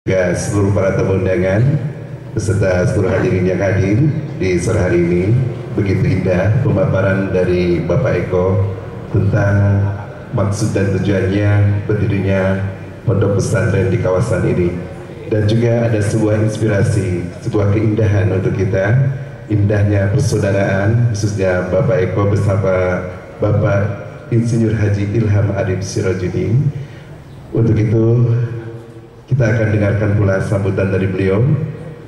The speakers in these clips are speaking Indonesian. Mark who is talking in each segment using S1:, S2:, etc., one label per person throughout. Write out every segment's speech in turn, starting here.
S1: juga seluruh para tamu undangan beserta seluruh hadirin yang hadir di sore hari ini. Begitu indah pemaparan dari Bapak Eko tentang maksud dan tujuannya berdirinya pondok pesantren di kawasan ini, dan juga ada sebuah inspirasi, sebuah keindahan untuk kita, indahnya persaudaraan khususnya Bapak Eko bersama Bapak Insinyur Haji Ilham Arif Sirajuddin. Untuk itu kita akan dengarkan pula sambutan dari beliau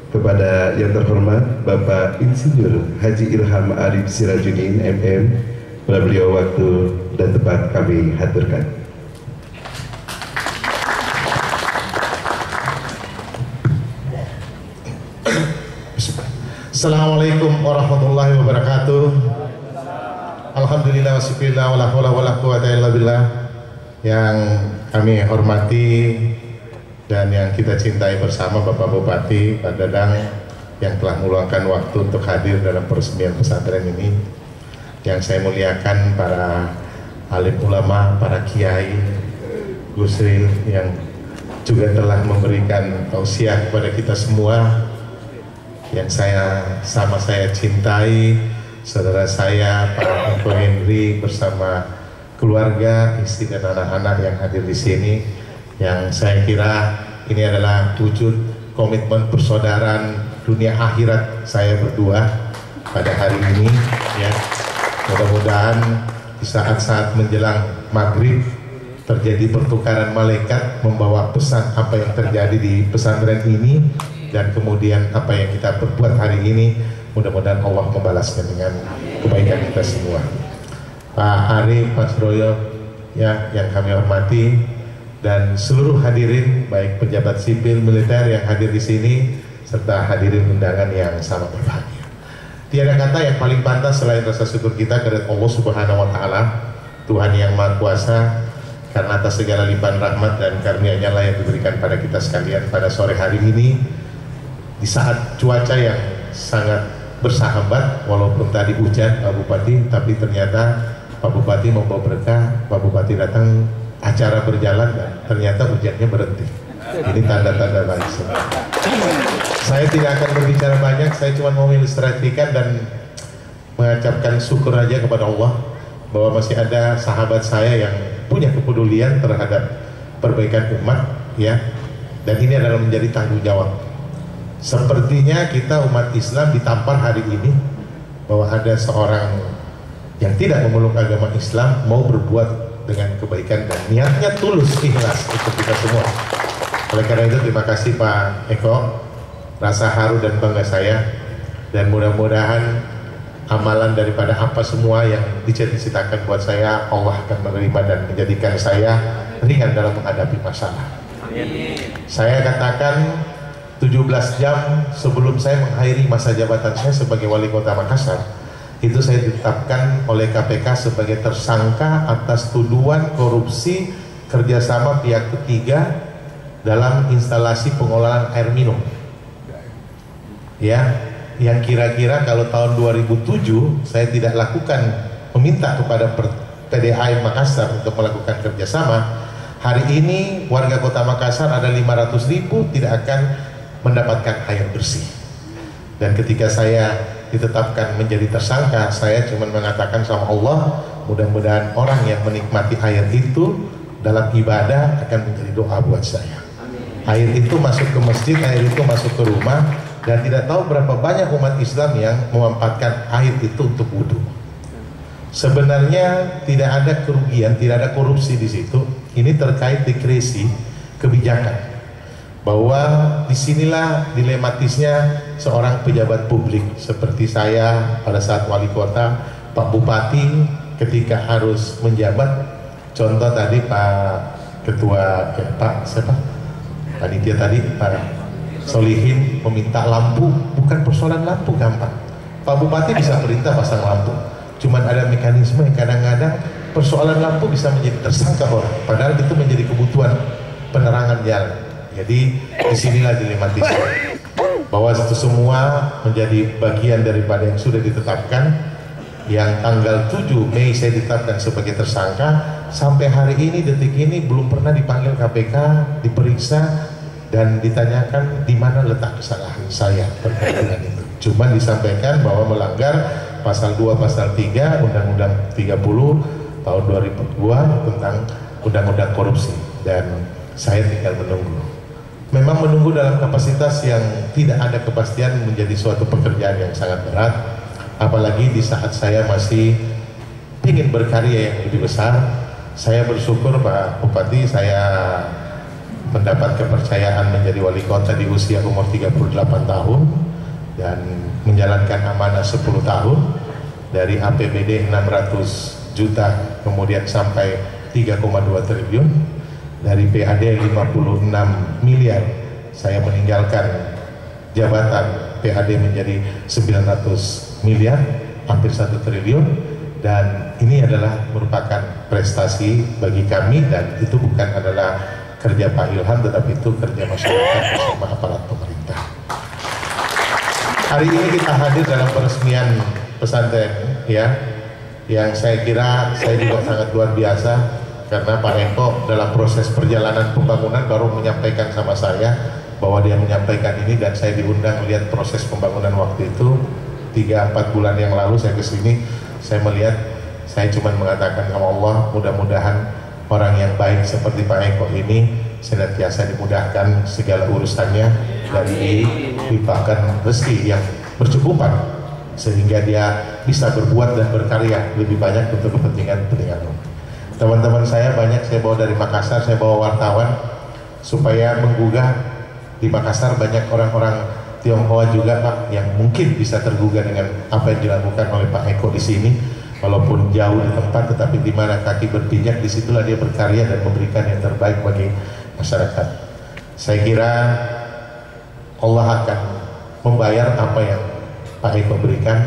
S1: kepada yang terhormat Bapak Insinyur Haji Ilham Arif Sirajuddin MM. Pada beliau waktu dan tempat kami haturkan.
S2: Assalamualaikum warahmatullahi wabarakatuh. Alhamdulillah wasyukurillah wala haula wala quwata illa billah. Yang kami hormati dan yang kita cintai bersama Bapak Bupati Pak Dadang yang telah meluangkan waktu untuk hadir dalam peresmian pesantren ini. Yang saya muliakan para alim ulama, para kiai, Gusril yang juga telah memberikan tausiah kepada kita semua. Yang saya cintai, saudara saya Pak Eko Henry bersama keluarga, istri dan anak-anak yang hadir di sini, yang saya kira ini adalah wujud komitmen persaudaraan dunia akhirat saya berdua pada hari ini. Ya, mudah-mudahan di saat-saat menjelang maghrib terjadi pertukaran malaikat membawa pesan apa yang terjadi di pesantren ini. Dan kemudian apa yang kita perbuat hari ini, mudah-mudahan Allah membalaskan dengan kebaikan kita semua. Pak Arif, Pak Suroyo, ya, yang kami hormati, dan seluruh hadirin, baik pejabat sipil, militer yang hadir di sini, serta hadirin undangan yang sangat berbahagia. Tiada kata yang paling pantas selain rasa syukur kita kepada Allah Subhanahu Wa Taala, Tuhan yang Maha Kuasa, karena atas segala limpahan rahmat dan karunia-Nya lah yang diberikan pada kita sekalian pada sore hari ini. Di saat cuaca yang sangat bersahabat, walaupun tadi hujan Pak Bupati, tapi ternyata Pak Bupati membawa berkah. Pak Bupati datang, acara berjalan dan ternyata hujannya berhenti. Ini tanda-tanda baik. Saya tidak akan berbicara banyak, saya cuma mau mengilustrasikan dan mengucapkan syukur aja kepada Allah bahwa masih ada sahabat saya yang punya kepedulian terhadap perbaikan umat, ya. Dan ini adalah menjadi tanggung jawab. Sepertinya kita umat Islam ditampar hari ini bahwa ada seorang yang tidak memeluk agama Islam mau berbuat dengan kebaikan dan niatnya tulus, ikhlas untuk kita semua. Oleh karena itu terima kasih Pak Eko, rasa haru dan bangga saya, dan mudah-mudahan amalan daripada apa semua yang dicita-citakan buat saya, Allah akan menerima dan menjadikan saya ringan dalam menghadapi masalah. Saya katakan 17 jam sebelum saya mengakhiri masa jabatan saya sebagai Wali Kota Makassar, itu saya ditetapkan oleh KPK sebagai tersangka atas tuduhan korupsi kerjasama pihak ketiga dalam instalasi pengolahan air minum. Ya, yang kira-kira kalau tahun 2007 saya tidak lakukan, meminta kepada PDAM Makassar untuk melakukan kerjasama, hari ini warga Kota Makassar ada 500.000 tidak akan mendapatkan air bersih. Dan ketika saya ditetapkan menjadi tersangka, saya cuma mengatakan sama Allah, mudah-mudahan orang yang menikmati air itu dalam ibadah akan menjadi doa buat saya. Air itu masuk ke masjid, air itu masuk ke rumah, dan tidak tahu berapa banyak umat Islam yang memanfaatkan air itu untuk wudhu. Sebenarnya tidak ada kerugian, tidak ada korupsi di situ. Ini terkait diskresi kebijakan, bahwa disinilah dilematisnya seorang pejabat publik seperti saya pada saat wali kota, Pak Bupati ketika harus menjabat. Contoh tadi Pak Ketua, Pak siapa? Panitia tadi, Pak Solihin meminta lampu, bukan persoalan lampu gampang. Pak Bupati bisa perintah pasang lampu, cuman ada mekanisme yang kadang-kadang persoalan lampu bisa menjadi tersangka orang, padahal itu menjadi kebutuhan penerangan jalan. Jadi disinilah dilematisnya, bahwa itu semua menjadi bagian daripada yang sudah ditetapkan. Yang tanggal 7 Mei saya ditetapkan sebagai tersangka, sampai hari ini, detik ini belum pernah dipanggil KPK, diperiksa, dan ditanyakan di mana letak kesalahan saya berkaitan dengan itu. Cuma disampaikan bahwa melanggar pasal 2 pasal 3 Undang-Undang 30 tahun 2002 tentang Undang-Undang korupsi, dan saya tinggal menunggu. Memang menunggu dalam kapasitas yang tidak ada kepastian menjadi suatu pekerjaan yang sangat berat, apalagi di saat saya masih ingin berkarya yang lebih besar. Saya bersyukur Pak Bupati, saya mendapat kepercayaan menjadi wali kota di usia umur 38 tahun dan menjalankan amanah 10 tahun dari APBD 600 juta kemudian sampai 3,2 triliun, dari PAD 56 miliar saya meninggalkan jabatan PAD menjadi 900 miliar, hampir 1 triliun, dan ini adalah merupakan prestasi bagi kami, dan itu bukan adalah kerja Pak Ilham tetapi itu kerja masyarakat bersama aparat pemerintah. Hari ini kita hadir dalam peresmian pesantren ya, yang saya kira saya juga sangat luar biasa karena Pak Eko dalam proses perjalanan pembangunan baru menyampaikan sama saya bahwa dia menyampaikan ini, dan saya diundang melihat proses pembangunan waktu itu 3-4 bulan yang lalu saya kesini. Saya melihat, saya cuma mengatakan sama Allah, mudah-mudahan orang yang baik seperti Pak Eko ini senantiasa dimudahkan segala urusannya dan dilimpahkan rezeki yang bercukupan sehingga dia bisa berbuat dan berkarya lebih banyak untuk kepentingan umum. Teman-teman saya banyak saya bawa dari Makassar, saya bawa wartawan supaya menggugah. Di Makassar banyak orang-orang Tionghoa juga Pak yang mungkin bisa tergugah dengan apa yang dilakukan oleh Pak Eko di sini, walaupun jauh di tempat, tetapi di mana kaki berpijak disitulah dia berkarya dan memberikan yang terbaik bagi masyarakat. Saya kira Allah akan membayar apa yang Pak Eko berikan,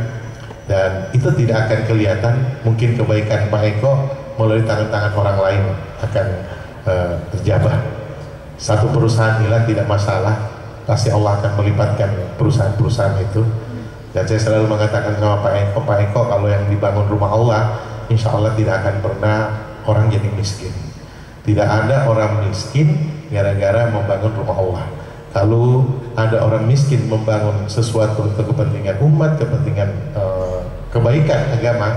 S2: dan itu tidak akan kelihatan. Mungkin kebaikan Pak Eko melalui tangan-tangan orang lain akan terjabat. Satu perusahaan hilang tidak masalah, pasti Allah akan melipatkan perusahaan-perusahaan itu. Dan saya selalu mengatakan sama Pak Eko, kalau yang dibangun rumah Allah, insya Allah tidak akan pernah orang jadi miskin. Tidak ada orang miskin gara-gara membangun rumah Allah. Kalau ada orang miskin membangun sesuatu untuk kepentingan umat, kepentingan kebaikan agama,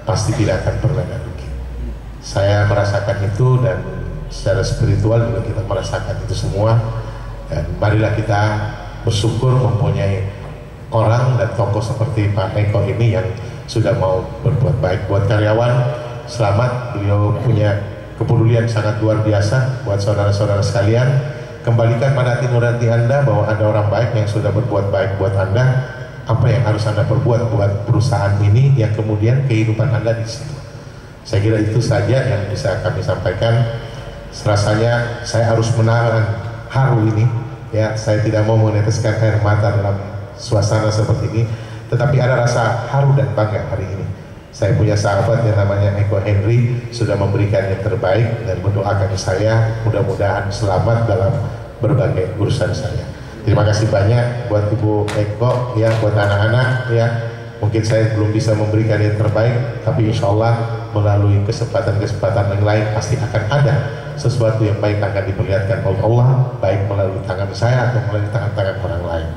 S2: pasti tidak akan pernah rugi. Saya merasakan itu, dan secara spiritual juga kita merasakan itu semua. Dan marilah kita bersyukur mempunyai orang dan tokoh seperti Pak Eko ini yang sudah mau berbuat baik buat karyawan. Selamat, beliau punya kepedulian sangat luar biasa buat saudara-saudara sekalian. Kembalikan pada hati nurani Anda bahwa ada orang baik yang sudah berbuat baik buat Anda. Apa yang harus Anda perbuat buat perusahaan ini yang kemudian kehidupan Anda di situ. Saya kira itu saja yang bisa kami sampaikan. Rasanya saya harus menahan haru ini ya, saya tidak mau meneteskan air mata dalam suasana seperti ini, tetapi ada rasa haru dan bangga hari ini. Saya punya sahabat yang namanya Eko Henry, sudah memberikan yang terbaik dan mendoakan saya mudah-mudahan selamat dalam berbagai urusan saya. Terima kasih banyak buat Ibu Eko ya, buat anak-anak ya. Mungkin saya belum bisa memberikan yang terbaik, tapi insya Allah melalui kesempatan-kesempatan yang lain pasti akan ada sesuatu yang baik akan diperlihatkan oleh Allah, baik melalui tangan saya atau melalui tangan-tangan orang lain.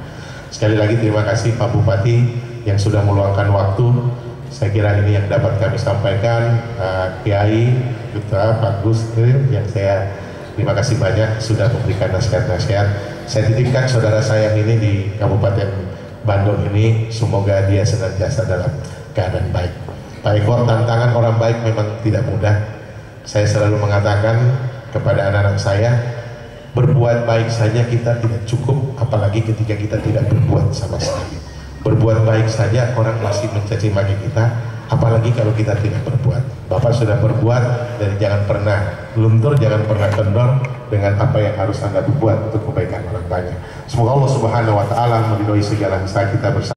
S2: Sekali lagi terima kasih Pak Bupati yang sudah meluangkan waktu. Saya kira ini yang dapat kami sampaikan. Kiai, Duta, Pak Gus, yang saya terima kasih banyak sudah memberikan nasihat-nasihat. Saya titipkan saudara saya ini di Kabupaten Bandung ini, semoga dia senantiasa dalam keadaan baik. Pak Eko, tantangan orang baik memang tidak mudah. Saya selalu mengatakan kepada anak-anak saya, berbuat baik saja kita tidak cukup, apalagi ketika kita tidak berbuat sama sekali. Berbuat baik saja orang masih mencaci maki kita, apalagi kalau kita tidak berbuat. Bapak sudah berbuat, dan jangan pernah luntur, jangan pernah kendor dengan apa yang harus Anda berbuat untuk kebaikan orang banyak. Semoga Allah Subhanahu wa Ta'ala meridhoi segala usaha kita bersama.